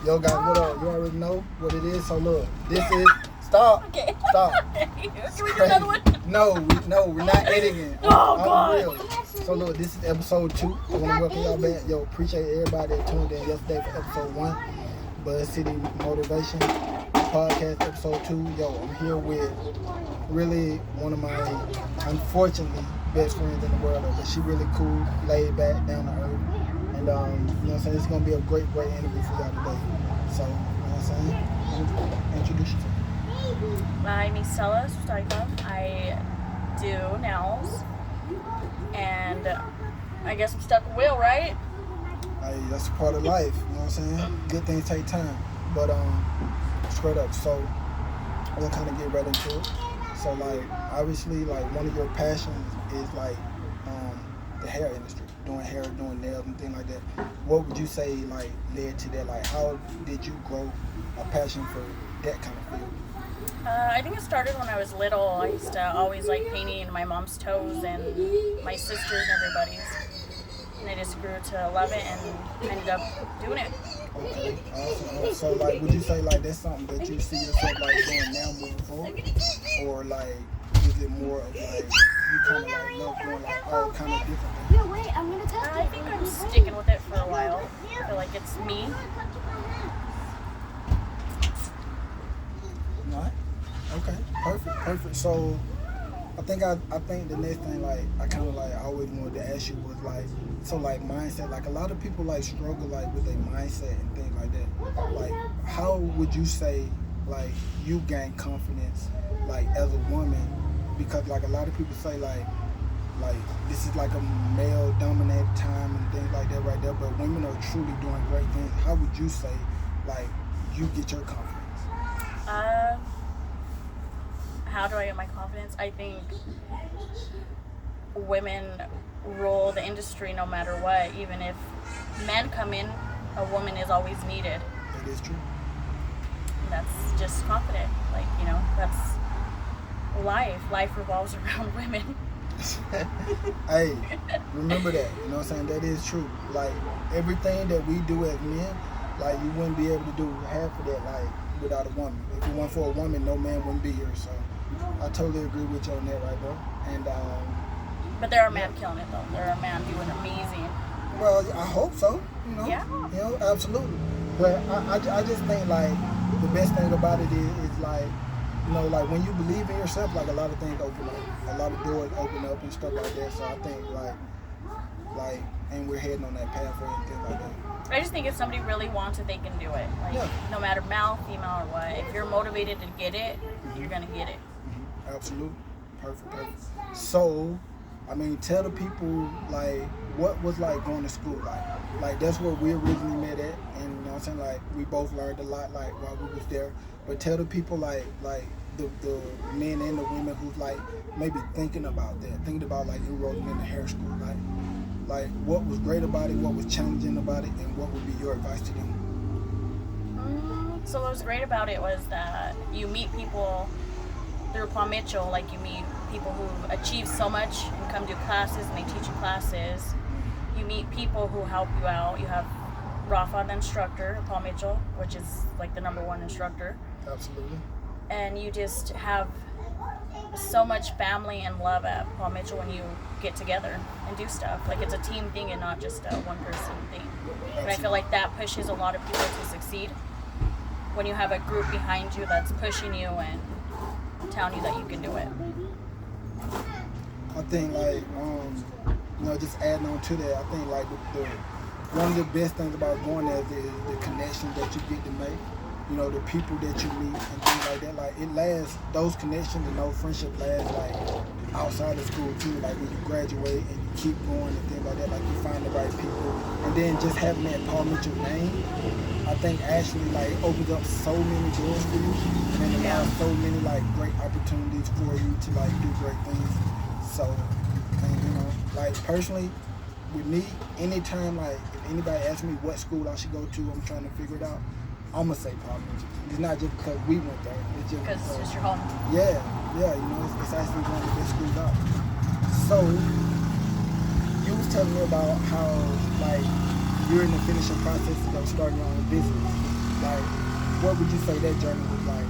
Yo, guys, what up? You already know what it is. So look, this is stop. Okay. Stop. Can we do another one? No, we're not editing. Oh, I'm God. real. So look, this is episode 2. I want to welcome y'all back. Yo, appreciate everybody that tuned in yesterday for episode 1. Buzz City Motivation Podcast episode 2. Yo, I'm here with really one of my, unfortunately, best friends in the world. But she really cool, laid back, down to earth. And, you know what I'm saying? It's going to be a great interview for y'all today. So, you know what I'm saying? Introduce yourself. My name is Stella Sustaika. I do nails. And I guess I'm stuck with Will, right? Hey, that's a part of life, you know what I'm saying? Good things take time. But straight up, so we'll kind of get right into it. So like obviously like one of your passions is like the hair industry, doing hair, doing nails and things like that. What would you say like led to that? Like how did you grow a passion for that kind of field? I think it started when I was little. I used to always like painting my mom's toes and my sister's and everybody's. And I just grew to love it and ended up doing it. Okay, awesome. So like would you say like that's something that you see yourself like doing now moving forward? Or like is it more of like you kind of like love doing like all kind of different things? No, wait, I'm gonna test I think I'm sticking with it for a while. I feel like it's me. Right. Okay. Perfect. So I think the next thing like I kind of like always wanted to ask you was like so like mindset, like a lot of people like struggle like with their mindset and things like that. Like how would you say like you gain confidence like as a woman, because like a lot of people say like this is like a male dominated time and things like that right there, but women are truly doing great things. How would you say like you get your confidence? How do I get my confidence? I think women rule the industry no matter what. Even if men come in, a woman is always needed. That is true. And that's just confident. Like, you know, that's life. Life revolves around women. Hey, remember that. You know what I'm saying? That is true. Like, everything that we do as men, like, you wouldn't be able to do half of that, like, without a woman. If it weren't for a woman, no man wouldn't be here. So, I totally agree with you on that right there. And, but there are men killing it, though. There are men doing amazing. well, I hope so. You know? Yeah. You know, absolutely. But I just think, like, the best thing about it is like, you know, like, when you believe in yourself, like, a lot of things open up. A lot of doors open up and stuff like that. So, I think, like, and we're heading on that pathway and things like that. I just think if somebody really wants it, they can do it. Like, Yeah. no matter male, female, or what. If you're motivated to get it, you're going to get it. Mm-hmm. Absolutely. Perfect. So, I mean, tell the people, like, what was like going to school like? Like, that's where we originally met at, and you know what I'm saying, like, we both learned a lot, like, while we was there. But tell the people, like the men and the women who's, like, maybe thinking about like, enrolling in the hair school, like, what was great about it, what was challenging about it, and what would be your advice to them? So what was great about it was that you meet people through Paul Mitchell, like you meet people who've achieved so much and come do classes and they teach you classes. You meet people who help you out. You have Rafa, the instructor, Paul Mitchell, which is like the #1 instructor. Absolutely. And you just have so much family and love at Paul Mitchell when you get together and do stuff. Like, it's a team thing and not just a one-person thing. And I feel like that pushes a lot of people to succeed when you have a group behind you that's pushing you and telling you that you can do it. I think, like, you know, just adding on to that, I think, like, one of the best things about going there is the connections that you get to make. You know, the people that you meet and things like that. Like, it lasts, those connections and those friendships last, like, outside of school, too. Like, when you graduate and you keep going and things like that, like, you find the right people. And then just having that Paul Mitchell name, I think actually, like, opens up so many doors for you and allows so many, like, great opportunities for you to, like, do great things. So, and, you know, like, personally, with me, anytime, like, if anybody asks me what school I should go to, I'm trying to figure it out, I'm going to say Paul Mitchell. It's not just because we went there. It's just Because it's just your home. Yeah, you know, it's actually one of the best schools out. So, you was telling me about how, like, you're in the finishing process of starting your own business. Like, what would you say that journey was like?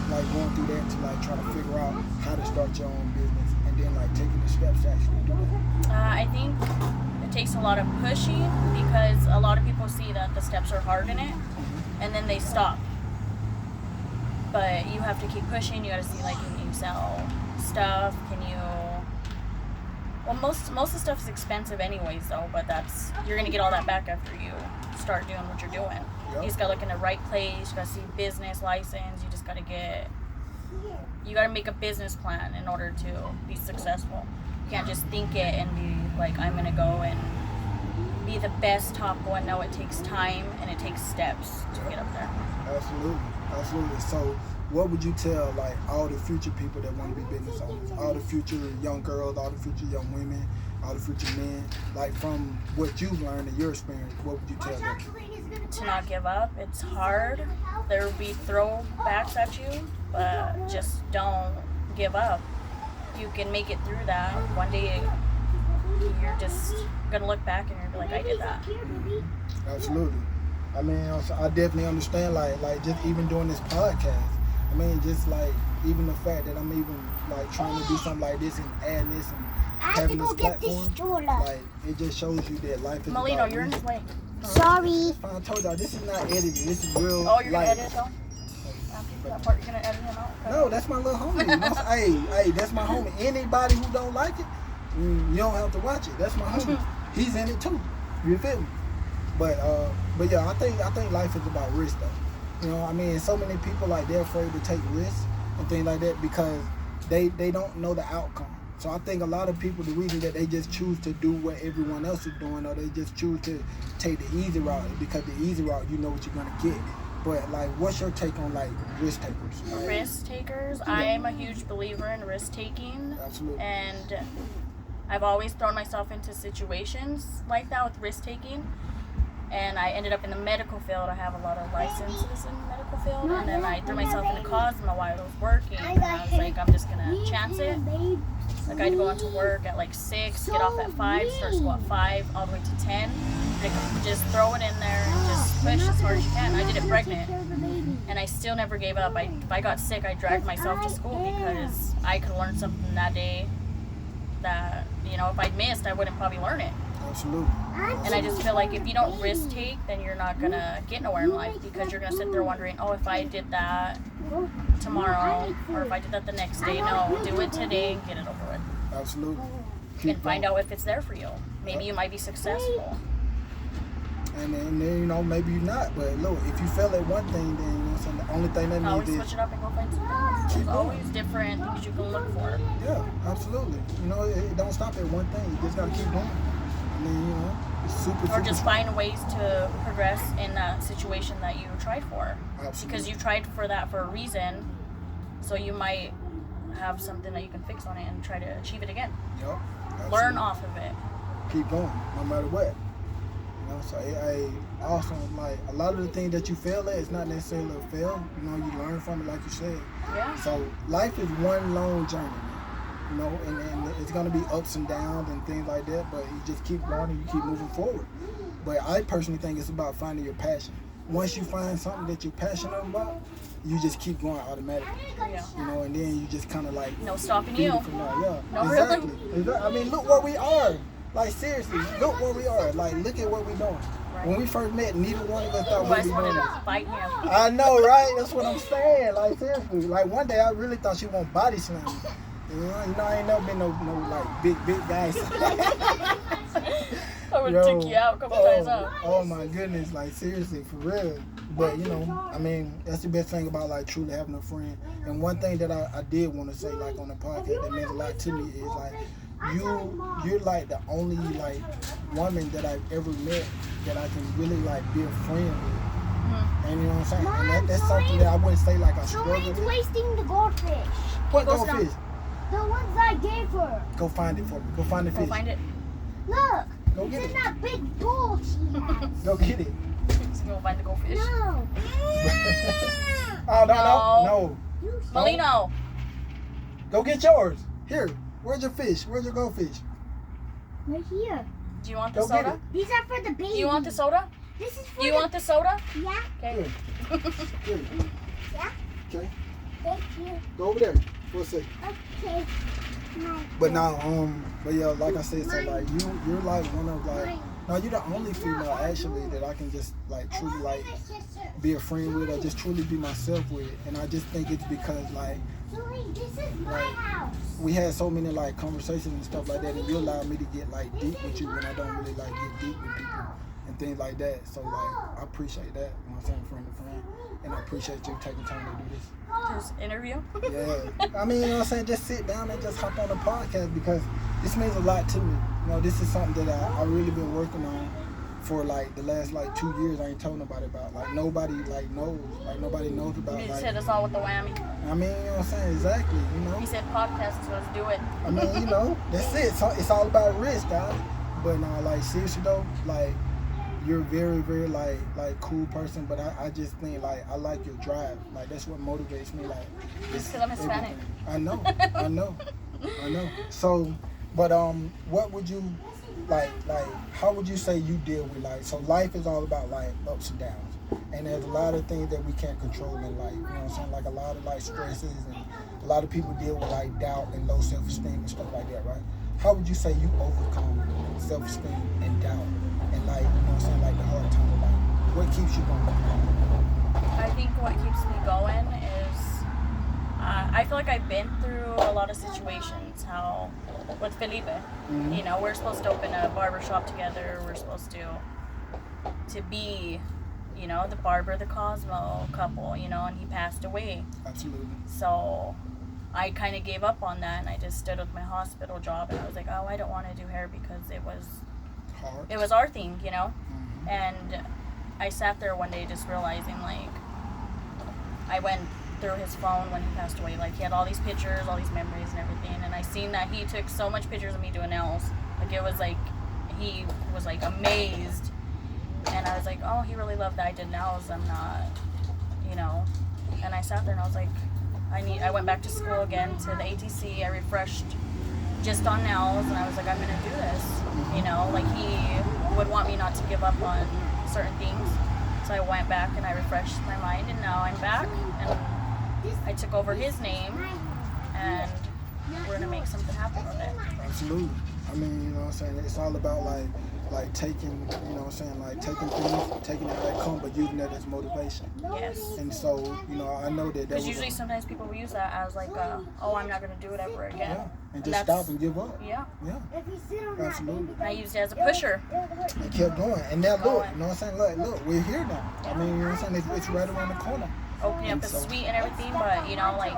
Like going through that to like try to figure out how to start your own business, and then like taking the steps to actually do that. I think it takes a lot of pushing because a lot of people see that the steps are hard in it, and then they stop. But you have to keep pushing. You got to see like, can you sell stuff? Can you? Well, most of the stuff is expensive anyways, though. But you're gonna get all that back after you start doing what you're doing. Yep. You just gotta look in the right place. You gotta see business license. You just gotta you gotta make a business plan in order to be successful. You can't just think it and be like, I'm gonna go and be the best top one. No, it takes time and it takes steps to get up there. Absolutely. So what would you tell like all the future people that want to be business owners, all the future young girls, all the future young women, all the future men, like from what you've learned in your experience, what would you tell them? To not give up. It's hard. There will be throwbacks at you, but just don't give up. You can make it through that. One day you're just gonna look back and you're gonna be like, I did that. Absolutely. I mean, I definitely understand like just even doing this podcast. I mean, just like even the fact that I'm even like trying to do something like this and adding this and having this platform, like it just shows you that life is Molino, about you're in his way. Sorry. I told y'all this is not edited. This is real. Oh, you're life. gonna edit it though? After that part, you're gonna edit him out? Okay. No, that's my little homie. Hey, that's my homie. Anybody who don't like it, you don't have to watch it. That's my homie. He's in it too. You feel me? But yeah, I think life is about risk though. You know, I mean, so many people like they're afraid to take risks and things like that because they don't know the outcome. So I think a lot of people, the reason that they just choose to do what everyone else is doing, or they just choose to take the easy route, is because the easy route, you know what you're gonna get. But like, what's your take on like risk takers? Like, risk takers? I am a huge believer in risk taking. Absolutely. And I've always thrown myself into situations like that with risk taking. And I ended up in the medical field. I have a lot of licenses in the medical field. And then I threw myself into Cosmo while I was working. And I was like, I'm just gonna chance it. Like I'd go into work at like 6, get off at 5, start school at 5, all the way to 10. Like just throw it in there and just push as hard as you can. I did it pregnant, and I still never gave up. If I got sick, I dragged myself to school because I could learn something that day that, you know, if I'd missed, I wouldn't probably learn it. Absolutely. And I just feel like if you don't risk take, then you're not gonna get nowhere in life because you're gonna sit there wondering, oh, if I did that tomorrow or if I did that the next day. No, do it today and get it over with. Absolutely. And find out if it's there for you. Maybe you might be successful. And then, you know, maybe you're not. But look, if you fail at one thing, then you know, so the only thing that Always needs switch it up and go find something else. There's always different things you can look for. Yeah, absolutely. You know, it don't stop at one thing. You just gotta keep going. I mean, you know, it's super. Or just find ways to progress in that situation that you tried for. Absolutely. Because you tried for that for a reason, so you might have something that you can fix on it and try to achieve it again. Yep. Learn off of it. Keep going, no matter what. You know, so also like a lot of the things that you fail at is not necessarily a fail. You know, you learn from it, like you said. Yeah. So life is one long journey, you know, and it's gonna be ups and downs and things like that. But you just keep going and you keep moving forward. But I personally think it's about finding your passion. Once you find something that you're passionate about, you just keep going automatically. Yeah. You know, and then you just kind of like No stopping you. from there. Yeah. No, exactly. really. I mean, look where we are. Like seriously, look where we are. Like look at what we're doing. Right. When we first met, neither one of us thought You we'd guys be wanted doing to fight him. this. I know, right? That's what I'm saying. Like seriously, like one day I really thought she won't body slam me. You know, I ain't never been no like big guys. I would take you out a couple times out. Oh my goodness, like seriously, for real. But you know, I mean, that's the best thing about like truly having a friend. And one thing that I did want to say, like on the podcast, that means a lot to me is like you're like the only like woman that I've ever met that I can really like be a friend with. Mm-hmm. And you know what I'm saying? And that's something that I wouldn't say like I struggle Someone's with. wasting the goldfish. What Go goldfish? The ones I gave her. Go find it for me. Go find the Go fish. find it. Look. Go It's get in it. that big bowl she has. Go get it. Just go find the goldfish. No. Oh no. You Molino. Go get yours. Here. Where's your fish? Where's your goldfish? right here. Do you want the Go get soda? These are for the baby. Do you want the soda? This is for Do you the... want the soda? Yeah. Okay. Good. Yeah. Okay. Thank you. Go over there. For a second. Okay. But now, but yeah, like I said, so like you're like one of like, no, you're the only female actually that I can just like truly like be a friend with or just truly be myself with. And I just think it's because like This is my house. we had so many like conversations and stuff like that, and you allow me to get like deep with you when I don't really like get deep with people and things like that. So like I appreciate that, you know what I'm saying, friend to friend, and I appreciate you taking time to do this. This interview? Yeah, I mean, you know what I'm saying, just sit down and just hop on the podcast because this means a lot to me. You know, this is something that I really been working on for like the last like 2 years. I ain't told nobody about. Like nobody like knows. Like nobody knows about. He Like, hit us all with the whammy. I mean, you know what I'm saying, exactly. You know. He said podcast, so let's do it. I mean, you know, that's it. So it's all about risk, guys. But like seriously though, like you're a very, very like cool person. But I just think like I like your drive. Like that's what motivates me. Like Just because I'm Hispanic. everything. I know. So, but what would you like? How would you say you deal with like? So life is all about like ups and downs, and there's a lot of things that we can't control in life. You know what I'm saying? Like a lot of like stresses, and a lot of people deal with like doubt and low self-esteem and stuff like that, right? How would you say you overcome self-esteem and doubt and like, you know what I'm saying, like the hard time of life? What keeps you going? I think what keeps me going is I feel like I've been through a lot of situations. How with Felipe, you know, we're supposed to open a barber shop together. We're supposed to be, you know, the barber, the Cosmo couple, you know, and he passed away. Absolutely. So I kind of gave up on that, and I just stood with my hospital job, and I was like, oh, I don't want to do hair because Hard. it was our thing, you know. And I sat there one day just realizing, like, I went through his phone when he passed away. Like, he had all these pictures, all these memories and everything. And I seen that he took so much pictures of me doing nails. Like, it was like, he was, like, amazed. And I was like, oh, he really loved that I did nails. I'm not, you know. And I sat there and I was like, I went back to school again to the ATC. I refreshed just on nails. And I was like, I'm going to do this. You know, like, he would want me not to give up on certain things. So I went back and I refreshed my mind, and now I'm back, and I took over his name, and we're gonna make something happen with it. Absolutely. I mean, you know what I'm saying, it's all about like taking, you know what I'm saying, like taking things, taking it that come, but using that as motivation. Yes. And so, you know, I know that Because usually sometimes people will use that as like, oh, I'm not gonna do it ever again. Yeah, and just stop and give up. Yeah. Yeah. If you sit on that, Absolutely. And I used it as a pusher. And kept going. And now look, you know what I'm saying, look, we're here now. I mean, you know what I'm saying, it's right around the corner. Opening up the suite and everything, but you know, like,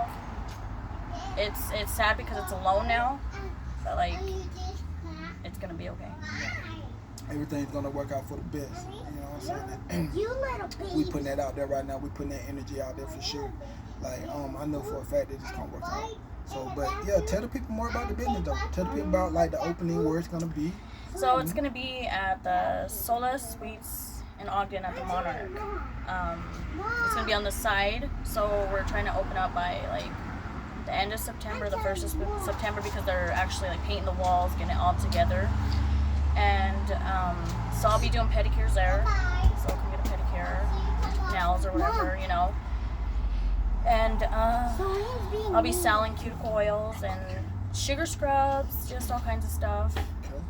it's sad because it's alone now, but like, it's gonna be okay. Everything's gonna work out for the best. You know what I'm saying? And You little baby. we putting that out there right now. We putting that energy out there for sure. Like, I know for a fact that it's gonna work out. So, but yeah, tell the people more about the business though. Tell the people about like the opening, where it's gonna be. So it's gonna be at the Sola Suites in Ogden at the Monarch. It's gonna be on the side, so we're trying to open up by like the end of September, the 1st of September, because they're actually like painting the walls, getting it all together. And so I'll be doing pedicures there, so come get a pedicure, nails or whatever, you know. And I'll be selling cuticle oils and sugar scrubs, just all kinds of stuff. Okay.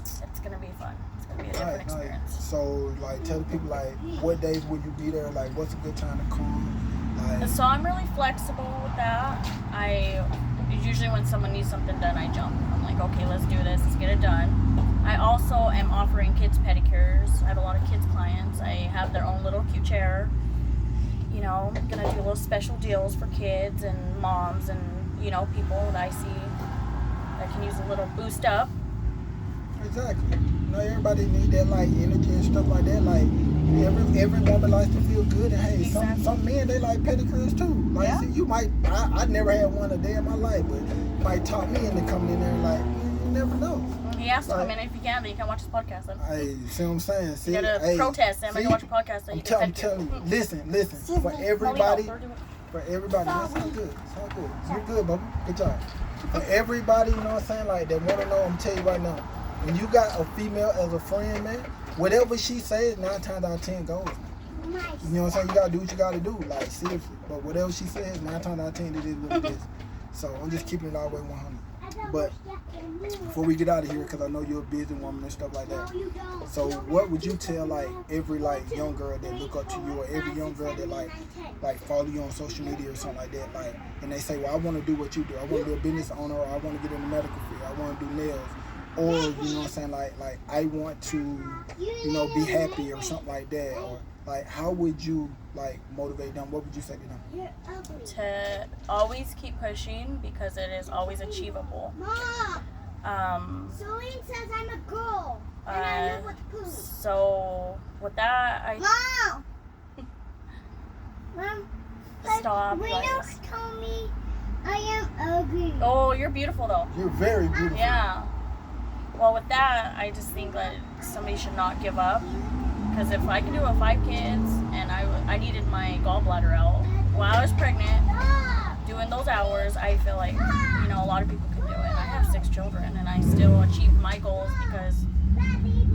It's gonna be fun. It's gonna be a different Right, experience. So, like, tell the people like what days will you be there? Like, what's a good time to come? Like, So I'm really flexible with that. Usually when someone needs something done, I jump. I'm like, okay, let's do this. Let's get it done. I also am offering kids pedicures. I have a lot of kids clients. I have their own little cute chair. You know, I'm gonna do little special deals for kids and moms and, you know, people that I see that can use a little boost up. exactly. You know, everybody need that like energy and stuff like that. Like, every woman likes to feel good, and hey, Exactly. some men they like pedicures too. Like, Yeah. see, you might, I never had one a day in my life, but you might talk me into coming in there. Like, you never know. He has to Like- come in if you can, then you can watch his podcast. Then. Hey, see what I'm saying? See, You gotta hey, protest him. I see? can watch a podcast that you get I'm pedicure. telling you, listen. For everybody, that sounds good. Sounds good. You're good, Bubba. Good job. For everybody, you know what I'm saying, like that want to know, I'm tell you right now, when you got a female as a friend, man, whatever she says, 9 times out of 10 goes. You know what I'm saying? You gotta do what you gotta do, like seriously. But whatever she says, 9 times out of 10, it is what it is. So I'm just keeping it all the way 100. But before we get out of here, because I know you're a busy woman and stuff like that. So what would you tell like every like young girl that look up to you, or every young girl that like follow you on social media or something like that, like, and they say, well, I want to do what you do. I want to be a business owner, or I want to get in the medical field. I want to do nails, or you know what I'm saying, like I want to, you know, be happy or something like that, or like how would you like motivate them? What would you say to them? To always keep pushing because it is always achievable. Celine says I'm a girl. And I live with poo. So with that, Mom, stop. Renox told me I am ugly. Oh, you're beautiful though. You're very beautiful. Yeah. Well, with that, I just think that somebody should not give up. Because if I can do it with 5 kids, and I needed my gallbladder out while I was pregnant, doing those hours, I feel like, you know, a lot of people can do it. I have 6 children, and I still achieved my goals because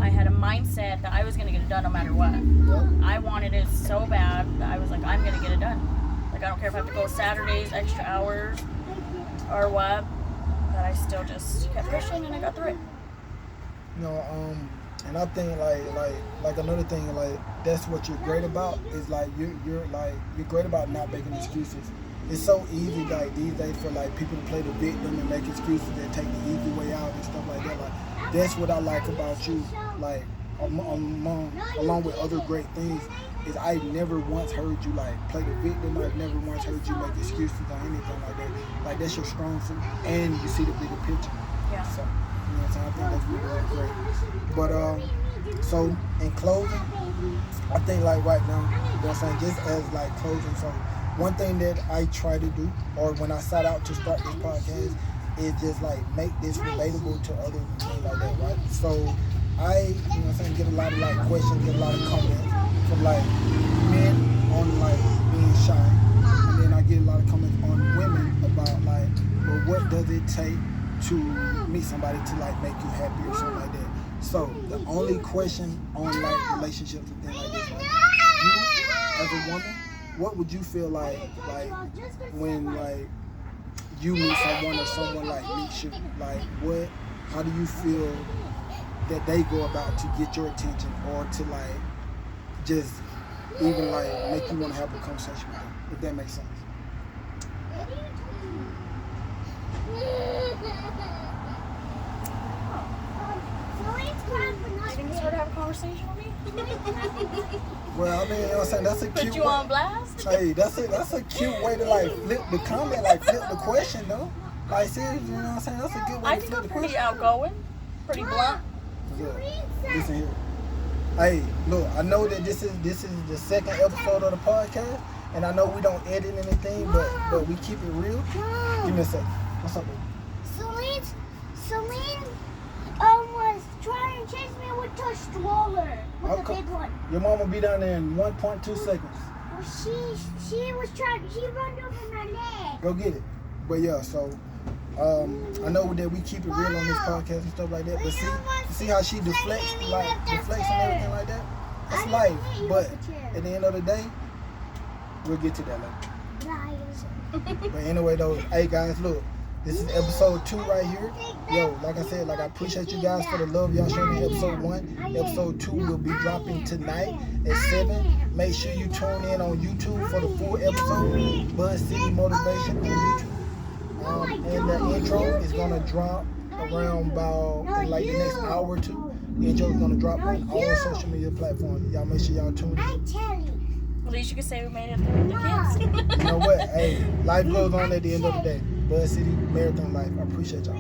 I had a mindset that I was going to get it done no matter what. I wanted it so bad that I was like, I'm going to get it done. Like, I don't care if I have to go Saturdays, extra hours, or what, but I still just kept pushing, and I got through it. You know, and I think like another thing, like that's what you're great about is like you're great about not making excuses. It's so easy like these days for like people to play the victim and make excuses and take the easy way out and stuff like that. Like that's what I like about you. Like along with other great things, is I never once heard you like play the victim. I've never once heard you make excuses or anything like that. Like that's your strong suit, and you see the bigger picture. Yeah. So, you know what I'm saying? I think that's really, really great. But so in closing, I think like right now, you know what I'm saying, just as like closing, so one thing that I try to do, or when I set out to start this podcast, is just like make this relatable to others and things like that, right? So I, you know what I'm saying, get a lot of like questions, get a lot of comments from like men on like being shy, and then I get a lot of comments on women about like, well, what does it take to meet somebody to like make you happy or something like that. So the only question on like relationships and things like this, like you as a woman, what would you feel like when like you meet someone or someone like meets you, like what, how do you feel that they go about to get your attention, or to like just even like make you want to have a conversation with them, if that makes sense? You think it's hard to have a conversation with me? Well, I mean, you know what I'm saying, that's a cute Put you on blast? Hey, that's a cute way to like flip the comment, like flip the question though. Like seriously, you know what I'm saying? That's a good way I to think flip I'm the pretty question. outgoing, pretty blunt. Yeah. Listen here. Hey, look, I know that this is the second episode of the podcast, and I know we don't edit anything, but we keep it real. Give me a second. What's up, baby? Celine was trying to chase me with her stroller, with the big one. Your mom will be down there in 1.2 seconds. Well, she run over my leg. Go get it. But yeah, so I know that we keep it real on this podcast and stuff like that. But see how she deflects and everything like that? That's life. But at the end of the day, we'll get to that later. But anyway though, hey guys, look. This is episode 2 right here. Yo, like I said, like I appreciate you guys for the love y'all showed in episode 1. Episode 2 will be dropping tonight at 7. Make sure you tune in on YouTube for the full episode. Buzz City Motivation on YouTube. And the intro is gonna drop around about in like the next hour or 2. The intro is gonna drop on all social media platforms. Y'all make sure y'all tune in. At least you can say we made it through the kids. You know what? Hey, life goes on at the end of the day. Buzz City Marathon Life. I appreciate y'all.